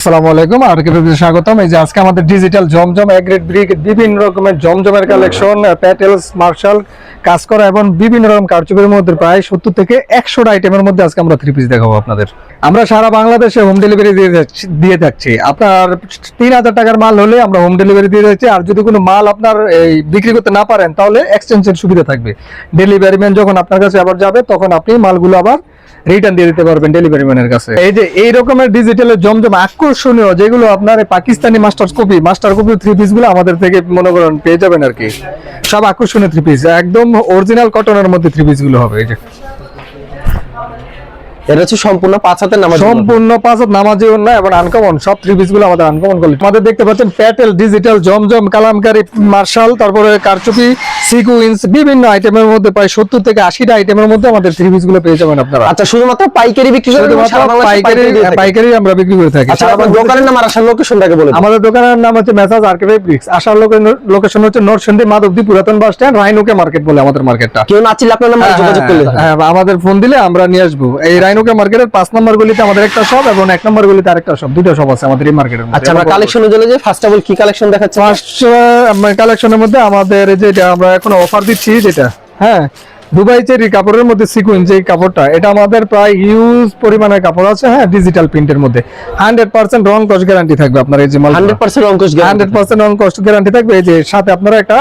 আসসালামু আলাইকুম স্বাগতম। এই যে আজকে আমাদের ডিজিটাল জমজম এগ্রেড ব্রিক বিভিন্ন রকমের জমজমের কালেকশন, প্যাটেলস, মার্শাল কাজ করা এবং বিভিন্ন রকম কারচুপির মধ্যে প্রায় 70 থেকে 100 আইটেমের মধ্যে আজকে আমরা থ্রি পিস দেখাবো আপনাদের। আমরা সারা বাংলাদেশে হোম ডেলিভারি দিয়ে থাকছি। আপনার 3000 টাকার মাল হলে আমরা হোম ডেলিভারি দিয়ে যাচ্ছি। আর যদি কোনো মাল আপনার এই বিক্রি করতে না পারেন তাহলে এক্সচেঞ্জের সুবিধা থাকবে। ডেলিভারি ম্যান যখন আপনার কাছে আবার যাবে তখন আপনি মালগুলো আবার রিটার্ন দিয়ে দিতে পারবেন ডেলিভারি ম্যানের কাছে। এই যে এই রকমের ডিজিটালের জমজম আকর্ষণীয় যেগুলো আপনার Pakistani master copy three piece গুলো আমাদের থেকে মনে করেন পেয়ে যাবেন আর কি। সব আকর্ষণীয় থ্রি পিস, একদম অরিজিনাল কটনের মধ্যে থ্রি পিস গুলো হবে। এই যে এটা হচ্ছে সম্পূর্ণ 5 হাতের নামাজ, সম্পূর্ণ 5 হাত নামাজি ওন্না এবং আনকমন সব থ্রি পিস গুলো আমাদের আনকমন কোয়ালিটি। আমাদের দেখতে পাচ্ছেন প্যাটেল, ডিজিটাল, জমজম, কালামকারী, মার্শাল, তারপরে কারচুপি, সিকুইন্স, বিভিন্ন আইটেমের মধ্যে প্রায় 70 থেকে 80টা আইটেমের মধ্যে আমাদের থ্রি পিস গুলো পেয়ে যাবেন আপনারা। আচ্ছা, শুধুমাত্র পাইকারি বিক্রি করেন? পাইকারি আমরা বিক্রি করে থাকি। আচ্ছা, আপনার দোকানের নাম আর আসার লোকেশনটাকে বলে দিন। আমাদের দোকানের নাম হচ্ছে মেসাজ আর্কাইভ ব্রিক্স। আসার লোকেশন হচ্ছে নরসিংদী মাধবদী পুরাতন বাস স্ট্যান্ড, রাইনুকে মার্কেট বলে আমাদের মার্কেটটা। কেউ না চিনলে আপনার নাম্বারে যোগাযোগ করলে হ্যাঁ, আমাদের ফোন দিলে আমরা নিয়ে আসবো। এই রাইনুকে মার্কেটের 5 নম্বর গলিতে আমাদের একটা শপ এবং 1 নম্বর গলিতে আরেকটা শপ, দুটো শপ আছে আমাদের এই মার্কেটের মধ্যে। আচ্ছা, আমরা কালেকশনে চলে যাই। ফার্স্ট অফ অল কি কালেকশন দেখাচ্ছেন? ফার্স্ট কালেকশনের মধ্যে আমাদের যেটা আমরা এখন অফার দিচ্ছি, যেটা হ্যাঁ দুবাই চেরি কাপড়ের মধ্যে সিকুইন, যে কাপড়টা, এটা আমাদের প্রায় হিউজ পরিমাণের কাপড় আছে। হ্যাঁ, ডিজিটাল প্রিন্টের মধ্যে 100% রং কস্ট গ্যারান্টি থাকবে আপনার। এই যে 100% রং কস্ট গ্যারান্টি, 100% রং কস্ট গ্যারান্টি থাকবে। এই যে সাথে আপনারা একটা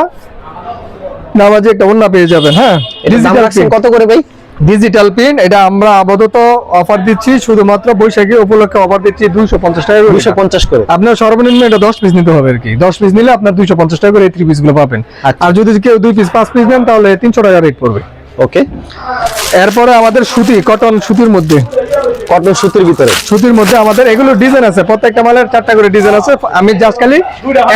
নামাজি একটা ওন্না পেয়ে যাবেন। হ্যাঁ, ডিজিটাল কত করে ভাই? ডিজিটাল পিন এটা আমরা আপাতত অফার দিচ্ছি, শুধুমাত্র বৈশাখী উপলক্ষে অফার দিচ্ছি 250 টাকা করে। 250 করে আপনার সর্বনিম্ন এটা 10 পিস নিতে হবে আর কি। 10 পিস নিলে আপনার 250 টাকা করে এই থ্রি পিস গুলো পাবেন। আর যদি কেউ 2 পিস 5 পিস নেন তাহলে 300 টাকা রেট পড়বে। ওকে। এরপরে আমাদের সুতি, কটন সুতির মধ্যে, কটন সুতির ভিতরে, সুতির মধ্যে আমাদের এগুলো ডিজাইন আছে। প্রত্যেকটা মালের 4টা করে ডিজাইন আছে। আমি জাস্ট খালি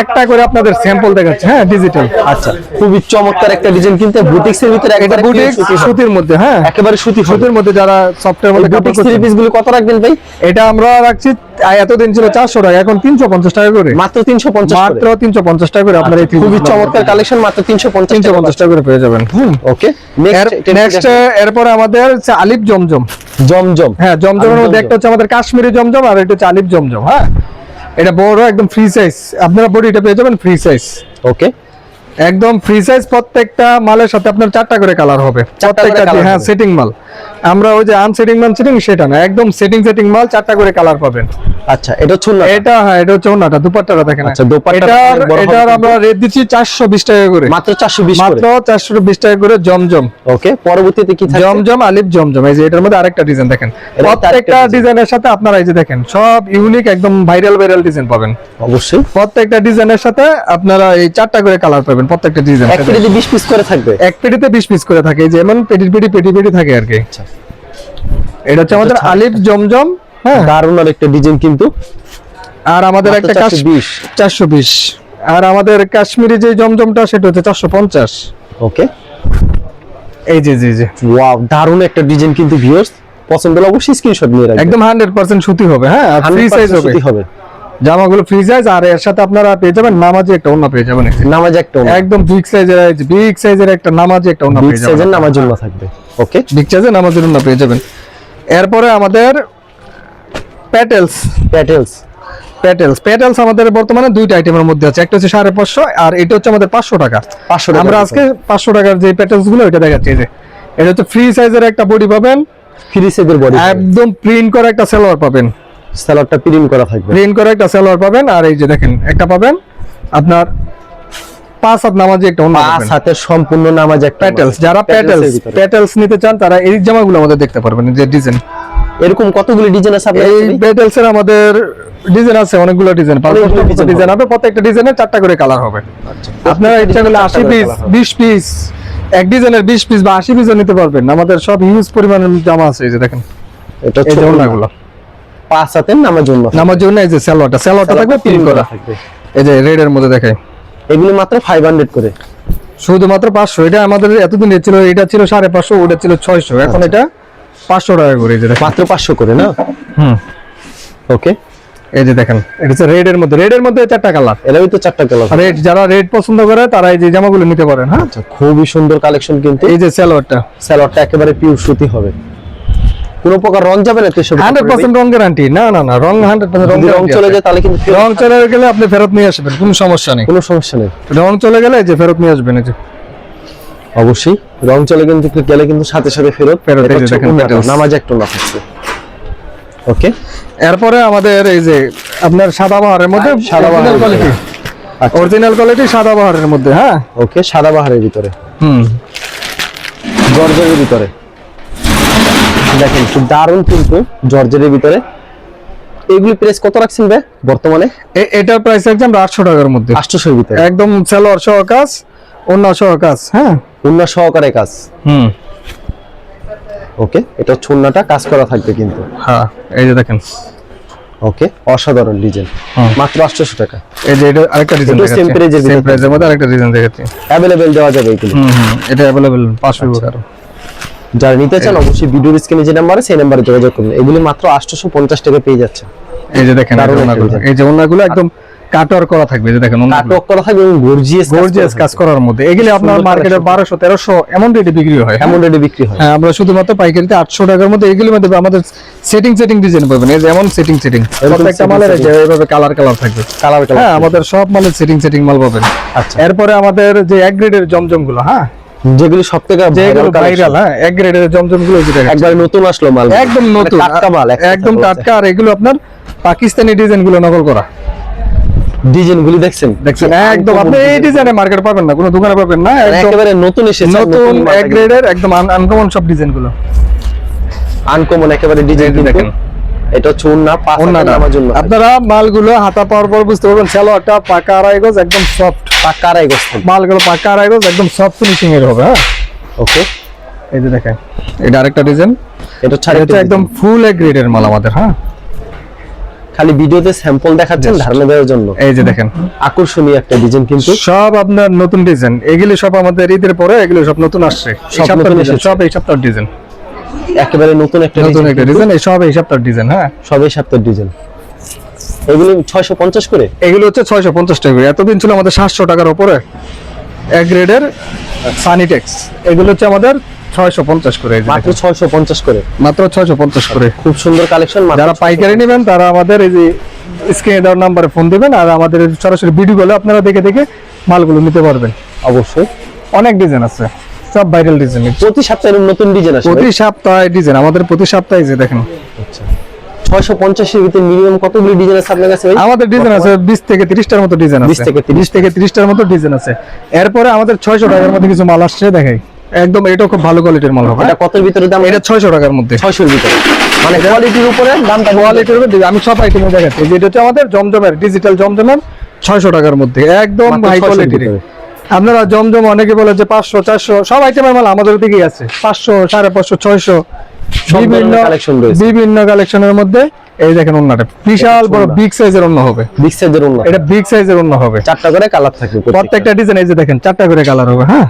একটা করে আপনাদের স্যাম্পল দেখাচ্ছি। হ্যাঁ, ডিজিটাল। আচ্ছা, খুবই চমৎকার একটা ডিজাইন, কিন্তু বুটিক্সের ভিতরে এটা বুটিক্স সুতির মধ্যে। হ্যাঁ, একেবারে সুতির মধ্যে যারা সফটওয়্যার মধ্যে বুটিক্স থ্রি পিস গুলো কত রাখবেন ভাই? এটা আমরা রাখছি, এতদিন ছিল 400 টাকা, এখন 350 টাকা করে। মাত্র 350 টাকা করে আপনার এই খুবই চমৎকার কালেকশন, মাত্র 350 টাকা করে পেয়ে যাবেন। ওকে। নেক্সট এরপর আমাদের আলিফ জমজম। জমজম, হ্যাঁ, জমজমের মধ্যে একটা হচ্ছে আমাদের কাশ্মীরি জমজম আর একটা হচ্ছে আলিফ জমজম। হ্যাঁ, এটা বড় একদম ফ্রি সাইজ, আপনারা বডিটা পেয়ে যাবেন ফ্রি সাইজ। ওকে, একদম ফ্রি সাইজ। প্রত্যেকটা মালের সাথে আপনার 4টা করে কালার হবে প্রত্যেকটা। হ্যাঁ, সেটিং মাল, আমরা ওই যে আনসেটিং মাল সেটিং সেটা না, একদম সেটিং মাল 4টা করে কালার পাবেন। আচ্ছা, এটা হচ্ছে না, এটা হ্যাঁ, এটা হচ্ছে ওন্নাটা, দুপাট্টাটা দেখেন। আচ্ছা, এটার আমরা রেট দিচ্ছি 420 টাকা করে, মাত্র 420 করে, মাত্র 420 টাকা করে জমজম। ওকে। পরবর্তীতে কি থাকবে? জমজম, আলিফ জমজম। এই যে এটার মধ্যে আরেকটা ডিজাইন দেখেন। প্রত্যেকটা ডিজাইনের সাথে আপনারা এই যে দেখেন সব ইউনিক একদম ভাইরাল ডিজাইন পাবেন। অবশ্যই প্রত্যেকটা ডিজাইনের সাথে আপনারা এই 4টা করে কালার পাবেন প্রত্যেকটা ডিজাইন। এক পেটিতে 20 পিস করে থাকবে, এক পেটিতে 20 পিস করে থাকে, যেমন পেটি থাকে আর কি। আচ্ছা, এটা হচ্ছে আমাদের আলিফ জমজম। হ্যাঁ, দারুণ একটা ডিজাইন কিন্তু। আর আমাদের একটা 420, আর আমাদের কাশ্মীরি যে জমজমটা সেটা হচ্ছে 450। ওকে। এই যে ওয়াও, দারুণ একটা ডিজাইন কিন্তু ভিউয়ার্স, পছন্দ হলে অবশ্যই স্ক্রিনশট নিয়ে রাখবেন। একদম 100% সুতি হবে। হ্যাঁ, আর ফ্রি সাইজ হবে জামাগুলো, ফ্রি সাইজ। আর এর সাথে আপনারা পেয়ে যাবেন নামাজি একটা ওন্না পেয়ে যাবেন। নামাজি একটা ওন্না, একদম বিগ সাইজের একটা নামাজি একটা ওন্না পেয়ে যাবেন। বিগ সাইজের নামাজি ওন্না থাকবে। ওকে, বিগ সাইজের নামাজি ওন্না পেয়ে যাবেন। এরপরে আমাদের প্যাটেলস আমাদের বর্তমানে 2টা আইটেমের মধ্যে আছে। একটা হচ্ছে 550 আর এটা হচ্ছে আমাদের 500 টাকা। আমরা আজকে 500 টাকার যে প্যাটেলস গুলো এটা দেখাচ্ছি। এই যে এটা হচ্ছে ফ্রি সাইজের একটা বডি পাবেন, ফ্রি সাইজের বডি, একদম প্রিন্ট করা একটা সালোয়ার পাবেন। সালোয়ারটা প্রিন্ট করা থাকবে, প্রিন্ট করা একটা সালোয়ার পাবেন। আর এই যে দেখেন একটা পাবেন আপনার 5 হাত নামাজি একটা ওন্না পাবেন, 5 হাতের সম্পূর্ণ নামাজি একটা। প্যাটেলস, যারা প্যাটেলস নিতে চান তারা এই জামাগুলো আমাদের দেখতে পারবেন। যে ডিজাইন এরকম কতগুলো ডিজাইন আছে আপনাদের? এই প্যাটেলস এর আমাদের ডিজাইন আছে অনেকগুলো ডিজাইন, 5 ডিজাইন হবে। প্রত্যেকটা ডিজাইনের 4টা করে কালার হবে। আচ্ছা, আপনারা ইচ্ছা করলে 80 পিস 20 পিস এক ডিজাইনের 20 পিস বা 80 পিসও নিতে পারবেন। আমাদের সব হিউজ পরিমাণের জামা আছে। এই যে দেখেন এটা হচ্ছে ওন্নাগুলো 5 হাতের নামার জন্য। এই যে সালোয়ারটা থাকবে প্রিন্ট করা। এই যে রেড এর মধ্যে দেখেন, এগুলো মাত্র 500 করে, শুধুমাত্র 500। এটা আমাদের এতদিন ছিল, এটা ছিল 550, ওটা ছিল 600, এখন এটা 500 টাকা করে। এই যে মাত্র 500 করে না? ওকে। এই যে দেখেন, এটা হচ্ছে রেড এর মধ্যে 4টা কালার। এরই তো 4টা কালার। রেড, যারা রেড পছন্দ করে তারা এই যে জামাগুলো নিতে পারেন। হ্যাঁ, আচ্ছা, খুবই সুন্দর কালেকশন কিন্তু। এই যে সালোয়ারটা একেবারে পিওর সুতি হবে। কোনো প্রকার রং যাবে না তো এসব? 100% রং গ্যারান্টি। না না না, রং 100% রং যদি রং guarantee চলে আছে। যায় তাহলে কিন্তু রং চলে গেলে আপনি ফেরত নিয়ে আসবেন, কোনো সমস্যা নেই। কোনো সমস্যা নেই। রং চলে গেলে এই যে ফেরত নিয়ে আসবেন, এই যে অবশ্যই রং চলে কিন্তু গেলে কিন্তু সাথে সাথে ফেরত। ফেরত, এটা এই যে হচ্ছে দেখেন, উন্নত, petals। নামাজ একটা না থাকছে। ওকে, এরপরে আমাদের এই যে আপনার সাদাবাহারের মধ্যে সাদাবাহারের কোয়ালিটি, আচ্ছা। অরিজিনাল কোয়ালিটি সাদাবাহারের মধ্যে। হ্যাঁ, ওকে, সাদা বাহারের ভিতরে জর্জের ভিতরে দেখেন খুব দারুণ কিন্তু জর্জের ভিতরে। এগুলি প্রাইস কত রাখছেন ভাই বর্তমানে? এটার প্রাইস একদম 800 টাকার মধ্যে, 800 এর ভিতরে একদম সেলোয়ার সহ কাজ, ওন্না সহ কাজ। হ্যাঁ, উন্না সহকারে কাজ। ওকে, এটা ছন্নাটা কাজ করা থাকবে কিন্তু। হ্যাঁ, এই যে দেখেন, ওকে, অসাধারণ ডিজাইন, মাত্র 800 টাকা। এই যে এটা আরেকটা ডিজাইন এটাও দেখাচ্ছি, same price এর ভিতরে সেম প্রাইসের মধ্যে আরেকটা ডিজাইন দেখাচ্ছি। অ্যাভেলেবেল দেওয়া যাবে এগুলো। এটা अवेलेबल 500 টাকা। যারা নিতে চান অবশ্যই ভিডিওর স্ক্রিনে যে নাম্বার আছে সেই নাম্বারে যোগাযোগ করুন। এগুলি মাত্র 850 টাকা পেয়ে যাচ্ছে। এই যে দেখেন দারুণ ওন্নাগুলো, একটা এই যে ওন্নাগুলো একদম কাটওয়ার্ক করা থাকবে, এই যে দেখেন ওন্নাগুলো কাটওয়ার্ক করা থাকবে এবং গর্জিয়াস কাজ করার মধ্যে। এগুলি আপনার সুন্দর মার্কেটে collection। 1200 1300 এমন রেটে বিক্রি হয়। এমন রেটে বিক্রি হয়। হ্যাঁ, আমরা শুধুমাত্র পাইকারিতে 800 টাকার মধ্যে এগুলির মধ্যে আমাদের সেটিং ডিজাইন পাবেন। এই যে এমন সেটিং প্রত্যেকটা মালের এই যে এইভাবে কালার থাকবে। কালার হ্যাঁ, আমাদের সব মালের সেটিং মাল পাবেন। আচ্ছা, এরপরে আমাদের যে এক গ্রেডের জমজমগুলো, হ্যাঁ যেগুলি সবথেকে যেগুলো ভাইরাল, ভাইরাল, হ্যাঁ এক গ্রেডের জমজমগুলো এই যে দেখেন একবার নতুন আসলো মাল, একদম নতুন টাটকা মাল, একদম টাটকা। আর এগুলো আপনার পাকিস্তানি ডিজাইনগুলো নকল করা ডিজাইনগুলি দেখছেন একদম আপনি এই ডিজাইনে মার্কেটে পাবেন না, কোনো দোকানে পাবেন না। একদম একেবারে নতুন এসেছে, নতুন এক গ্রেডের একদম আনকমন সব ডিজাইনগুলো, আনকমন একেবারে ডিজাইন দেখেন। এটা হচ্ছে উন্না, ওন্নাটা পাঁচ জন্য আপনারা মালগুলো হাতা পাওয়ার পর বুঝতে পারবেন সালোয়ারটা পাকা আড়াই গজ একদম সফট, পাকা আড়াই গজ থাকবে। মালগুলো পাকা আড়াই গজ একদম সফট ফিনিশিং এর হবে। হ্যাঁ, ওকে, এই যে দেখেন এটা আরেকটা ডিজাইন, এটা ছাড়া এটা একদম ফুল এক গ্রেডের মাল আমাদের। হ্যাঁ, খালি ভিডিওতে স্যাম্পল দেখাচ্ছেন ধারণা দেওয়ার জন্য। এই যে দেখেন আকর্ষণীয় একটা ডিজাইন কিন্তু সব আপনার নতুন ডিজাইন। এগুলি সব আমাদের ঈদের পরে এগুলো সব নতুন আসছে, সব নতুন এসেছে। সব এই সপ্তাহের ডিজাইন, একেবারে নতুন একটা ডিজাইন, এই সব এই সপ্তাহের ডিজাইন। হ্যাঁ, সবই সপ্তাহের ডিজাইন। এগুলি 650 করে, এগুলো হচ্ছে 650 টাকা করে। এতদিন ছিল আমাদের 700 টাকার উপরে এক গ্রেডের সানিটেক্স, এগুলো হচ্ছে আমাদের 650 করে। এই যে মাত্র দেখেন, 650 করে, মাত্র 650 করে। খুব সুন্দর কালেকশন। যারা পাইকারি নেবেন তারা আমাদের এই যে স্ক্রিনে দেওয়ার নাম্বারে ফোন দিবেন, আর আমাদের সরাসরি ভিডিও গুলো আপনারা দেখে মালগুলো নিতে পারবেন। অবশ্যই অনেক ডিজাইন আছে, সব ভাইরাল ডিজাইন, প্রতি সপ্তাহে নতুন ডিজাইন আসে। প্রতি সপ্তাহে ডিজাইন আমাদের, প্রতি সপ্তাহে যে দেখেন। আচ্ছা, 650 এর ভিতরে মিনিমাম কতগুলি ডিজাইন আছে আপনার কাছে ভাই? আমাদের ডিজাইন আছে 20 থেকে 30টার মতো ডিজাইন আছে, 20 থেকে 30টার মতো ডিজাইন আছে। এরপরে আমাদের 600 টাকার মধ্যে কিছু মাল আসছে, দেখাই একদম এটা খুব ভালো কোয়ালিটির মাল হবে। এটা কত ভিতরে দাম? এটা 600 টাকার মধ্যে, 600 এর ভিতরে, মানে কোয়ালিটির উপরে দামটা। কোয়ালিটির উপরে আমি সব আইটেমে দেখাচ্ছি। যেটা হচ্ছে আমাদের জমজমের ডিজিটাল জমজমের 600 টাকার মধ্যে একদম মাত্র হাই 600 কোয়ালিটির। ভিতরে। আপনারা জমজম অনেকে বলে যে 500 400 সব আইটেমের মাল আমাদের দিকেই আছে, 500 550 600 বিভিন্ন কালেকশন রয়েছে। বিভিন্ন কালেকশনের মধ্যে। এই দেখেন ওন্নাটা বিশাল বড় বিগ সাইজের ওন্না হবে, বিগ সাইজের ওন্না, এটা বিগ সাইজের ওন্না হবে। 4টা করে কালার থাকবে প্রত্যেকটা ডিজাইন এই যে দেখেন 4টা করে কালার হবে। হ্যাঁ,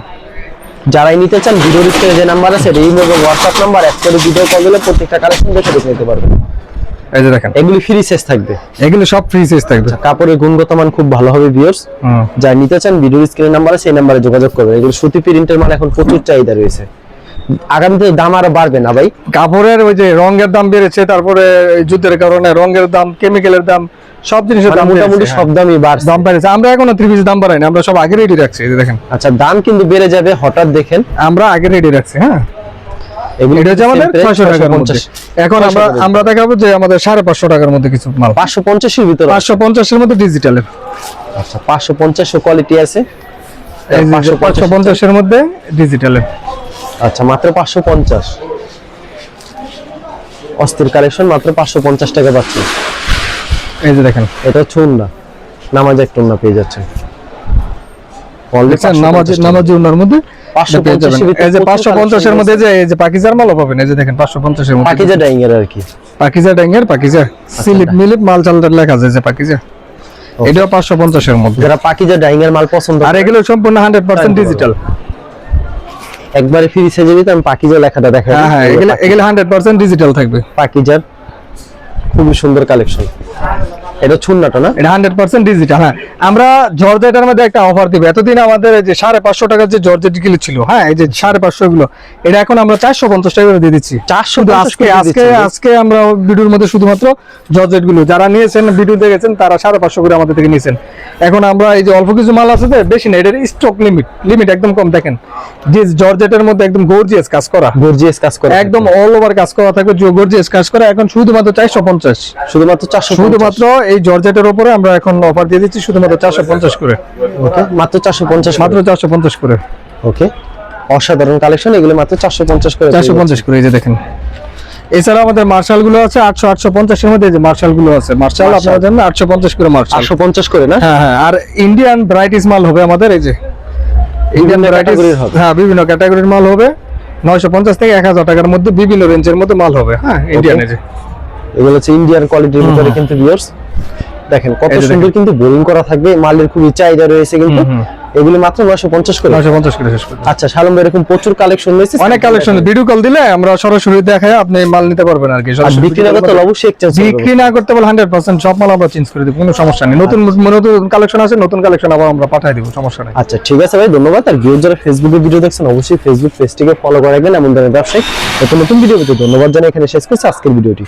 যারাই নিতে চান ভিডিওর স্ক্রিনে যে নাম্বার আছে এই এবং WhatsApp নাম্বার এক করে ভিডিও কল দিলে প্রত্যেকটা কালেকশন দেখে নিতে পারবেন। এই যে দেখেন এগুলি ফ্রি সাইজ থাকবে, এগুলো সব ফ্রি সাইজ থাকবে। কাপড়ের গুণগত মান খুব ভালো হবে ভিউয়ার্স। যারা নিতে চান ভিডিওর স্ক্রিনে নাম্বার আছে সেই নাম্বারে যোগাযোগ করবেন। এগুলো সুতি প্রিন্টের মাল এখন প্রচুর চাহিদা রয়েছে, আগামীতে দাম আরো বাড়বে না ভাই? কাপড়ের ওই যে রঙের দাম বেড়েছে, তারপরে যুদ্ধের কারণে রঙের দাম, কেমিক্যালের দাম, সব জিনিসের দাম মোটামুটি সব দামই বাড়ছে। দাম বেড়েছে। আমরা এখনো 3 পিস দাম বাড়াইনি, আমরা সব আগে রেডি রাখছি। এই যে দেখেন, আচ্ছা, দাম কিন্তু বেড়ে যাবে হঠাৎ, দেখেন আমরা আগে রেডি রাখছি। হ্যাঁ, এটা হচ্ছে আমাদের 600 টাকার মধ্যে। এখন আমরা দেখাবো যে আমাদের 550 টাকার মধ্যে কিছু মাল, 550 এর ভিতরে, 550 এর মধ্যে ডিজিটালের। আচ্ছা, 550 কোয়ালিটি আছে, এই যে 550 এর মধ্যে ডিজিটালের। আচ্ছা, মাত্র 550 অস্থির কালেকশন, মাত্র 550 টাকা পাচ্ছেন। এই যে দেখেন, এটা হচ্ছে উন্না, নামাজ একটা উন্না পেয়ে যাচ্ছেন নামাজি উন্নার মধ্যে 550 এই যে 550 এর মধ্যে যে এই যে পাকিজার মালও পাবেন। এই যে দেখেন 550 এর মধ্যে পাকিজা ডাইং এর আর কি, পাকিজা ডাঙ্গের পাকিজা সিলিপ মিলিপ মাল চালটার লেখা আছে যে পাকিজা, এটাও 550 এর মধ্যে। যারা পাকিজা ডাইং এর মাল পছন্দ আর এগুলো সম্পূর্ণ 100% ডিজিটাল, একবারে ফ্রি সাইজে দিতে আমি পাকিজা লেখাটা দেখাই। হ্যাঁ, এগুলো 100% ডিজিটাল থাকবে। পাকিজার খুবই সুন্দর কালেকশন। এটা ছুন্নাটা না? এটা 100% ডিজিটাল। হ্যাঁ, আমরা জর্জেটের মধ্যে একটা অফার দিব। এতদিন আমাদের এই যে 550 টাকার যে জর্জেট গুলো ছিল, হ্যাঁ এই যে 550 গুলো, এটা এখন আমরা 450 টাকা করে দিয়ে দিচ্ছি। 450 আজকে আজকে আজকে আমরা ভিডিওর মধ্যে শুধুমাত্র জর্জেট গুলো যারা নিয়েছেন, ভিডিও দেখেছেন, তারা 550 করে আমাদের থেকে নিয়েছেন। এখন আমরা এই যে অল্প কিছু মাল আছে, বেশি না, এটার স্টক লিমিট একদম কম। দেখেন যে জর্জেটের মধ্যে একদম গর্জিয়াস কাজ করা, গর্জিয়াস কাজ করে একদম অল ওভার কাজ করা থাকবে, গর্জিয়াস কাজ করা। এখন শুধুমাত্র 450, শুধুমাত্র 450, শুধুমাত্র এই জর্জেটের উপরে আমরা এখন অফার দিয়ে দিচ্ছি শুধুমাত্র 450 করে। ওকে, মাত্র 450, মাত্র 450 করে। ওকে, অসাধারণ কালেকশন, এগুলো মাত্র 450 করে। 450 করে, এই যে দেখেন। এছাড়া আমাদের মার্শাল গুলো আছে 800 850 এর মধ্যে। এই যে মার্শাল গুলো আছে, মার্শাল আপনারা জানেন 850 করে মার্শাল, 850 করে না? হ্যাঁ হ্যাঁ। আর ইন্ডিয়ান ভ্যারাইটিস মাল হবে আমাদের, এই যে ইন্ডিয়ান ভ্যারাইটিস, হ্যাঁ বিভিন্ন ক্যাটাগরির মাল হবে। 950 থেকে 1000 টাকার মধ্যে বিভিন্ন রেঞ্জের মধ্যে মাল হবে। হ্যাঁ, ইন্ডিয়ান। এই যে এগুলো হচ্ছে ইন্ডিয়ান কোয়ালিটির ভিতরে কিন্তু ভিউয়ার্স দেখেন কত সুন্দর কিন্তু বোরিং করা থাকবে, মালের খুবই চাহিদা রয়েছে কিন্তু। এগুলো মাত্র 950 করে। 950 করে শেষ করে। আচ্ছা শালম ভাই, এরকম প্রচুর কালেকশন রয়েছে, অনেক কালেকশন। ভিডিও কল দিলে আমরা সরাসরি দেখাই, আপনি মাল নিতে পারবেন আর কি। আর সরাসরি বিক্রি না করতে হলে অবশ্যই এক্সচেঞ্জ করবেন। বিক্রি না করতে বলে 100% সব মাল আমরা চেঞ্জ করে দেব, কোনো সমস্যা নেই। নতুন নতুন কালেকশন আছে, নতুন কালেকশন আবার আমরা পাঠিয়ে দেব, সমস্যা নেই। আচ্ছা ঠিক আছে ভাই, ধন্যবাদ। আর ভিউয়ার যারা ফেসবুকে ভিডিও দেখছেন, অবশ্যই ফেসবুক পেজটিকে ফলো করে রাখবেন এমন ধরনের ব্যবসায়িক নতুন নতুন ভিডিও পেতে। ধন্যবাদ জানাই, এখানে শেষ করছি আজকের ভিডিওটি।